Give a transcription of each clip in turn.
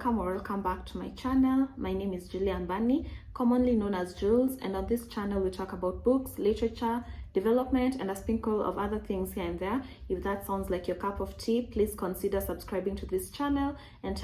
welcome or welcome back to my channel. My name is Julia Mbani, commonly known as Jules, and on this channel we talk about books, literature, development, and a sprinkle of other things here and there. If that sounds like your cup of tea, please consider subscribing to this channel and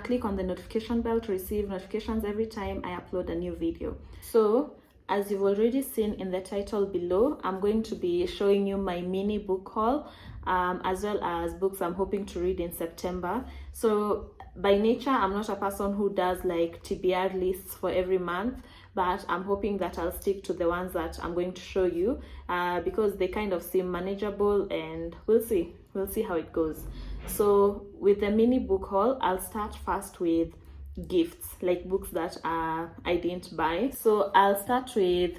click on the notification bell to receive notifications every time I upload a new video. So as you've already seen in the title below, I'm going to be showing you my mini book haul, as well as books I'm hoping to read in September. So by nature, I'm not a person who does like TBR lists for every month, but I'm hoping that I'll stick to the ones that I'm going to show you because they kind of seem manageable, and we'll see how it goes. So with the mini book haul, I'll start first with gifts, like books that I didn't buy. So I'll start with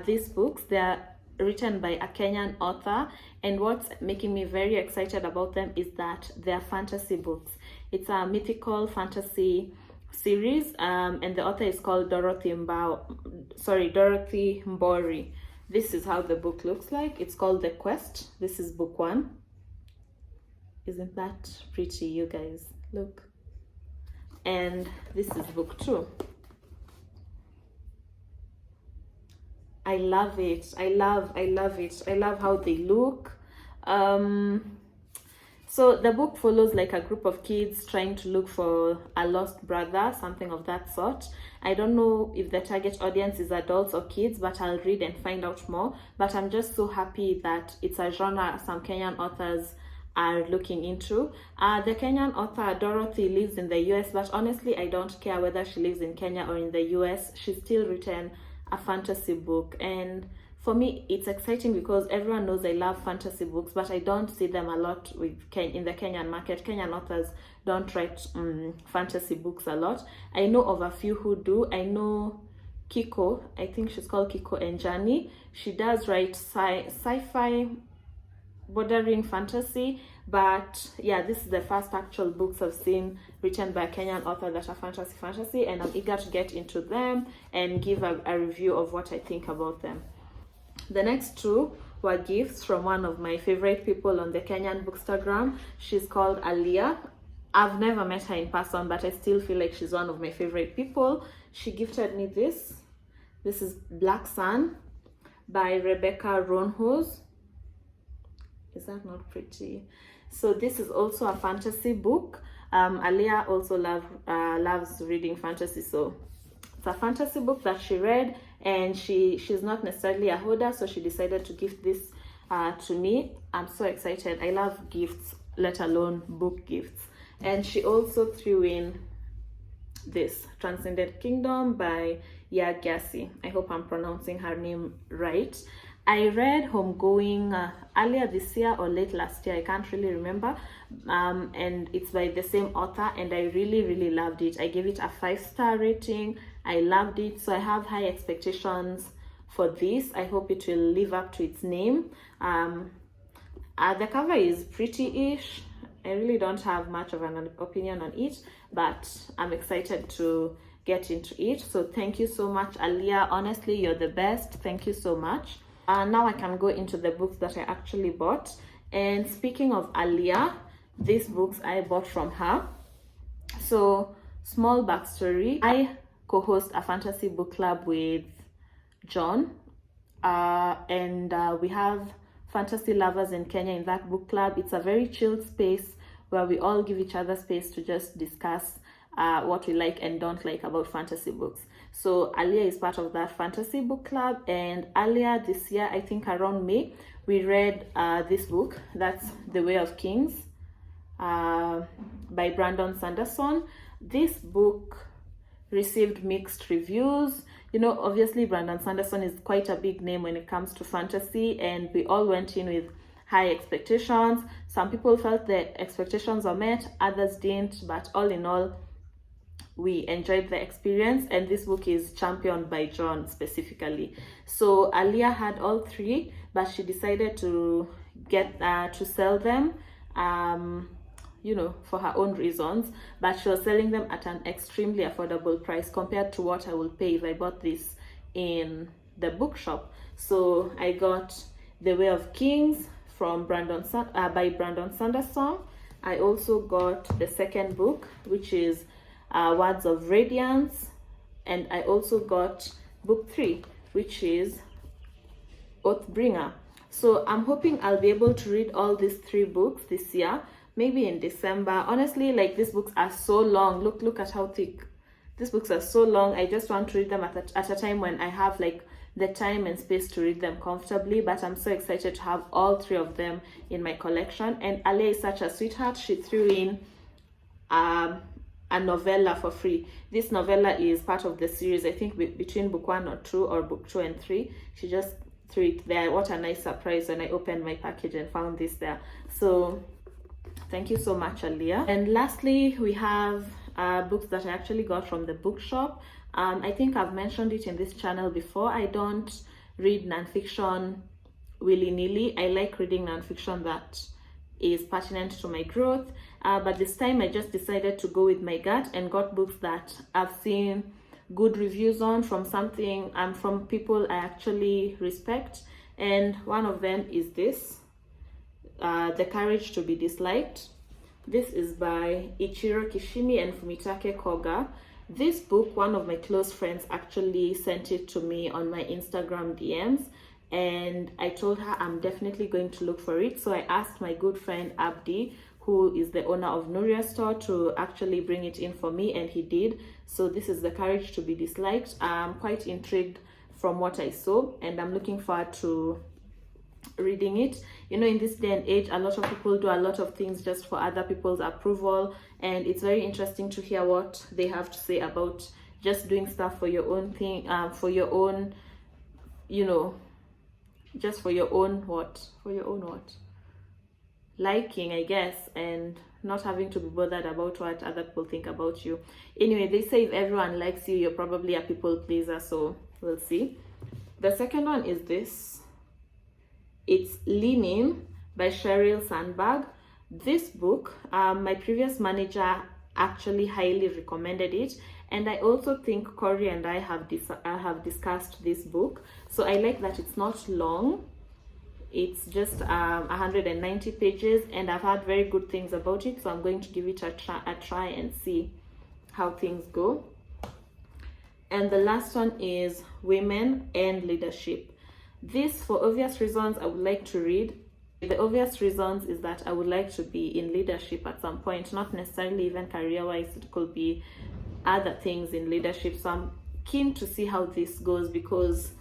these books. They're written by a Kenyan author, and what's making me very excited about them is that they're fantasy books. It's a mythical fantasy series, and the author is called Dorothy Mbori. This is how the book looks like. It's called The Quest. This is book 1. Isn't that pretty, you guys? Look. And this is book 2. I love it. I love it. I love how they look. So the book follows like a group of kids trying to look for a lost brother, something of that sort. I don't know if the target audience is adults or kids, but I'll read and find out more. But I'm just so happy that it's a genre some Kenyan authors are looking into. The Kenyan author Dorothy lives in the US, but honestly I don't care whether she lives in Kenya or in the US. She's still written a fantasy book, and for me it's exciting because everyone knows I love fantasy books, but I don't see them a lot in the Kenyan market. Kenyan authors don't write fantasy books a lot. I know of a few who do. I know Kiko, I think she's called Kiko Enjani. She does write sci-fi bordering fantasy, but yeah, this is the first actual books I've seen written by a Kenyan author that are fantasy, and I'm eager to get into them and give a review of what I think about them. The next 2 were gifts from one of my favorite people on the Kenyan Bookstagram. She's called Alia. I've never met her in person, but I still feel like she's one of my favorite people. She gifted me this. This is Black Sun by Rebecca Ronhose. Is that not pretty? So this is also a fantasy book. Alia also loves reading fantasy, so it's a fantasy book that she read, and she's not necessarily a hoarder, so she decided to gift this to me. I'm so excited. I love gifts, let alone book gifts. And she also threw in this Transcendent Kingdom by Yagasi. I hope I'm pronouncing her name right. I read Homegoing earlier this year or late last year, I can't really remember, and it's by the same author, and I really loved it. I gave it a 5-star rating. I loved it, so I have high expectations for this. I hope it will live up to its name. The cover is pretty-ish. I really don't have much of an opinion on it, but I'm excited to get into it. So thank you so much, Alia. Honestly, you're the best. Thank you so much. Now I can go into the books that I actually bought. And speaking of Alia, these books I bought from her. So small backstory, I co-host a fantasy book club with John, and we have fantasy lovers in Kenya in that book club. It's a very chilled space where we all give each other space to just discuss what we like and don't like about fantasy books. So Alia is part of that fantasy book club, and earlier this year, I think around May, we read this book, that's The Way of Kings by Brandon Sanderson. This book received mixed reviews. You know, obviously Brandon Sanderson is quite a big name when it comes to fantasy, and we all went in with high expectations. Some people felt the expectations were met, others didn't, but all in all, we enjoyed the experience, and this book is championed by John specifically. So Alia had all 3, but she decided to get to sell them, you know, for her own reasons, but she was selling them at an extremely affordable price compared to what I will pay if I bought this in the bookshop. So I got The Way of Kings from by Brandon Sanderson. I also got the second book, which is Words of Radiance, and I also got book 3, which is Oathbringer. So I'm hoping I'll be able to read all these 3 books this year, maybe in December. Honestly, like, these books are so long. Look at how thick these books are. So long. I just want to read them at a time when I have like the time and space to read them comfortably. But I'm so excited to have all 3 of them in my collection. And Alia is such a sweetheart. She threw in a novella for free. This novella is part of the series, I think, between book 1 or 2, or book 2 and 3. She just threw it there. What a nice surprise when I opened my package and found this there. So thank you so much, Alia. And lastly, we have books that I actually got from the bookshop. I think I've mentioned it in this channel before. I don't read nonfiction willy-nilly. I like reading nonfiction that is pertinent to my growth, but this time I just decided to go with my gut and got books that I've seen good reviews on from from people I actually respect. And one of them is this, The Courage to be Disliked. This is by Ichiro Kishimi and Fumitake Koga. This book, one of my close friends actually sent it to me on my Instagram DMs, and I told her I'm definitely going to look for it. So I asked my good friend Abdi, who is the owner of Nuria Store, to actually bring it in for me, and he did. So this is The Courage to be Disliked. I'm quite intrigued from what I saw, and I'm looking forward to reading it. You know, in this day and age, a lot of people do a lot of things just for other people's approval, and it's very interesting to hear what they have to say about just doing stuff for your own thing, for your own, you know, just for your own liking, I guess, and not having to be bothered about what other people think about you. Anyway, they say if everyone likes you, you're probably a people pleaser, so we'll see. The second one is this. It's Leaning by Sheryl Sandberg. This book, my previous manager actually highly recommended it, and I also think Corey and I have discussed this book. So I like that it's not long. It's just 190 pages, and I've heard very good things about it, so I'm going to give it a try and see how things go. And the last one is Women and Leadership. This, for obvious reasons, I would like to read. The obvious reasons is that I would like to be in leadership at some point, not necessarily even career-wise. It could be other things in leadership. So I'm keen to see how this goes, because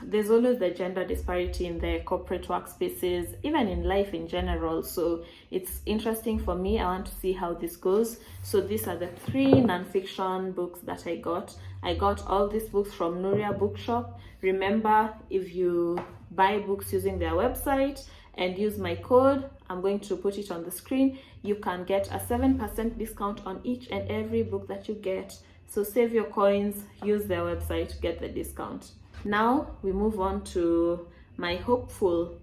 there's always the gender disparity in the corporate workspaces, even in life in general. So it's interesting for me. I want to see how this goes. So these are the 3 nonfiction books that I got. I got all these books from Nuria Bookshop. Remember, if you buy books using their website and use my code, I'm going to put it on the screen, you can get a 7% discount on each and every book that you get. So save your coins, use their website, get the discount. Now we move on to my hopefuls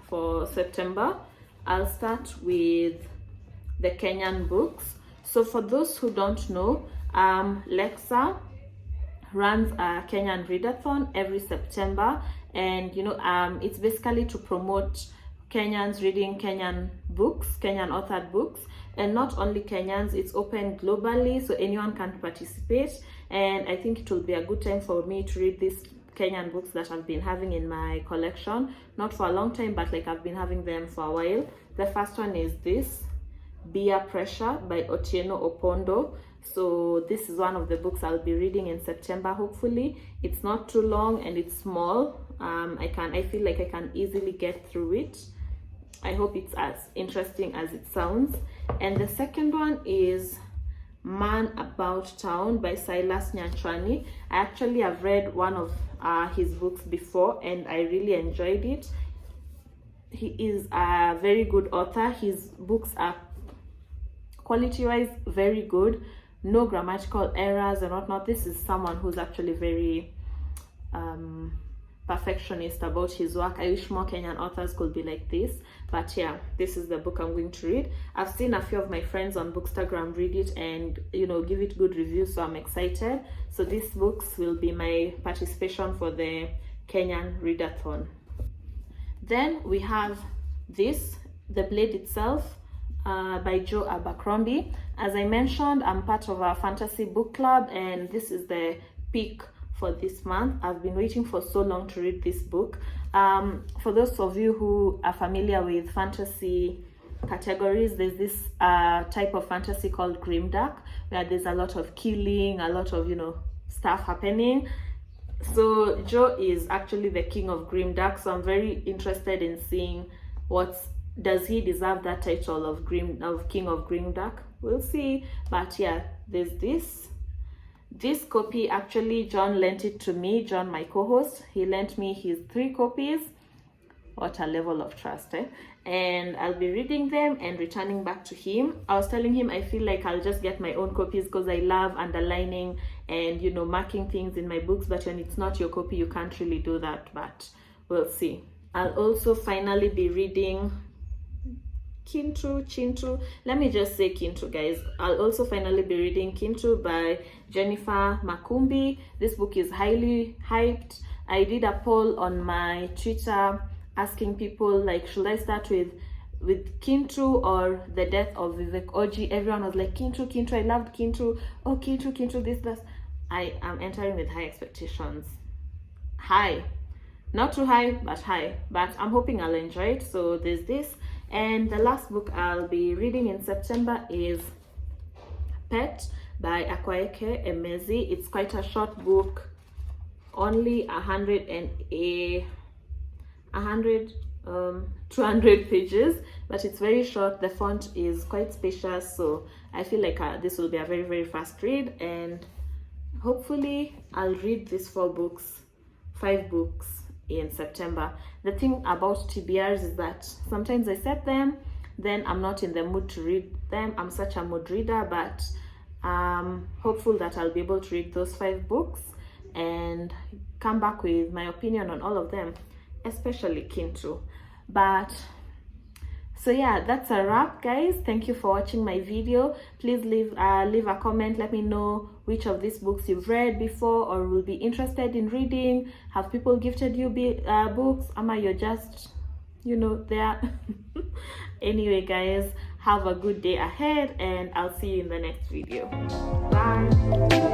for September. I'll start with the Kenyan books. So for those who don't know, Lexa runs a Kenyan Readathon every September, and you know, it's basically to promote Kenyans reading Kenyan books, Kenyan authored books, and not only Kenyans, it's open globally, so anyone can participate. And I think it will be a good time for me to read these Kenyan books that I've been having in my collection, not for a long time, but like I've been having them for a while. The first one is this, Beer Pressure by Otieno Opondo. So this is one of the books I'll be reading in September, hopefully. It's not too long and it's small. I feel like I can easily get through it. I hope it's as interesting as it sounds. And the second one is Man About Town by Silas Nyanchwani. I actually have read one of his books before and I really enjoyed it. He is a very good author. His books are quality-wise very good, no grammatical errors and whatnot. This is someone who's actually very perfectionist about his work. I wish more Kenyan authors could be like this, but yeah, this is the book I'm going to read. I've seen a few of my friends on Bookstagram read it and, you know, give it good reviews, so I'm excited. So these books will be my participation for the Kenyan Readathon. Then we have this, The Blade Itself by Joe Abercrombie. As I mentioned, I'm part of a fantasy book club, and this is the pick for this month. I've been waiting for so long to read this book. For those of you who are familiar with fantasy categories, there's this type of fantasy called grimdark, where there's a lot of killing, a lot of, you know, stuff happening. So Joe is actually the king of grimdark, so I'm very interested in seeing does he deserve that title of king of grimdark. We'll see. But yeah, there's this copy. Actually, John lent it to me. John, my co-host, he lent me his 3 copies. What a level of trust, eh? And I'll be reading them and returning back to him. I was telling him I feel like I'll just get my own copies because I love underlining and, you know, marking things in my books, but when it's not your copy, you can't really do that. But we'll see. I'll also finally be reading Chintu. Let me just say Chintu, guys. I'll also finally be reading Chintu by Jennifer Makumbi. This book is highly hyped. I did a poll on my Twitter asking people, like, should I start with Chintu or The Death of Vivek Oji? Everyone was like, Chintu, I loved Chintu. Oh, Chintu, this, that. I am entering with high expectations. High. Not too high, but high. But I'm hoping I'll enjoy it. So there's this. And the last book I'll be reading in September is Pet by Akwaeke Emezi. It's quite a short book, only 200 pages, but it's very short. The font is quite spacious, so I feel like this will be a very, very fast read, and hopefully I'll read these 5 books in September. The thing about TBRs is that sometimes I set them, then I'm not in the mood to read them. I'm such a mood reader, but I'm hopeful that I'll be able to read those 5 books and come back with my opinion on all of them, especially Chintu. But so yeah, that's a wrap, guys. Thank you for watching my video. Please leave a comment. Let me know which of these books you've read before or will be interested in reading. Have people gifted you books? Ama you're just, you know, there. Anyway, guys, have a good day ahead, and I'll see you in the next video. Bye.